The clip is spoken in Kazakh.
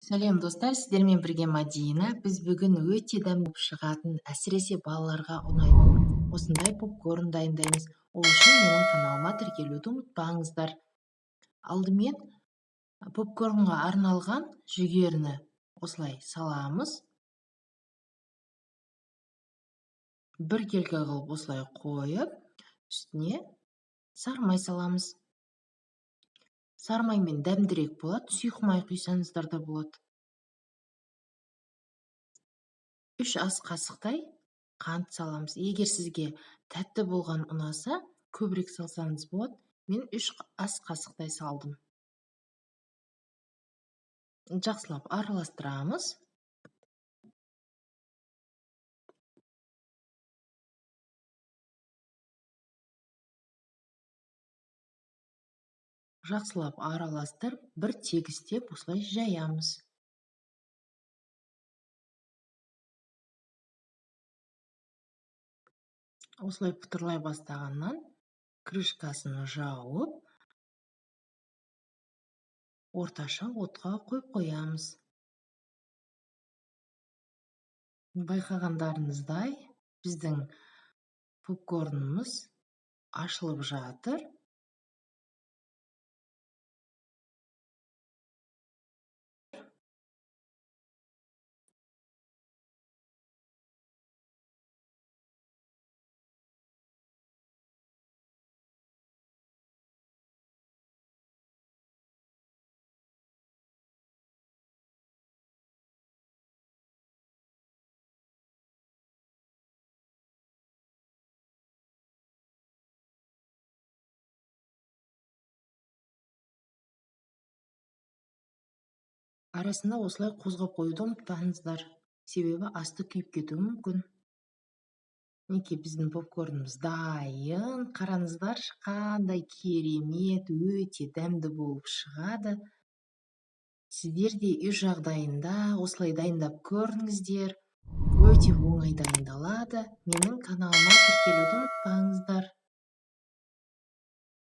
Сәлем достар, сіздермен бірге Мадина. Біз бүгін өте дәмді болып шығатын, әсіресе балаларға ұнайтын осындай попкорн дайындаймыз. Ол үшін менің каналыма тіркелуді ұмытпаңыздар. Алдымен попкорнға арналған жүгеріні осылай саламыз. 1 келка қылып осылай қойып, үстіне сармай саламыз. Сармаймен дәмдірек болады, сұйық май құйсаңыздар да болады. 3 ас қасықтай қант саламыз. Егер сізге тәтті болған ұнаса, көбірек салсаңыз болады. Мен 3 ас қасықтай салдым. Жақсылап араластырамыз. Жақсылап араластырып, бір тегістеп осылай жаямыз. Осылай пұтырлай бастағаннан крышкасын жауып, орташа отқа қойып қоямыз. Байқағандарыңыздай, біздің попкорнымыз ашылып жатыр. Арасында осылай қозғап қоюды ұмытпаңыздар, себебі асты күйіп кетуі мүмкін. Мінекей біздің попкорнымыз дайын. Қараңыздар, қандай керемет, өте дәмді болып шығады. Сіздер де үй жағдайында осылай дайындап көріңіздер. Өте оңай дайындалады. Менің каналыма тіркелуді ұмытпаңыздар.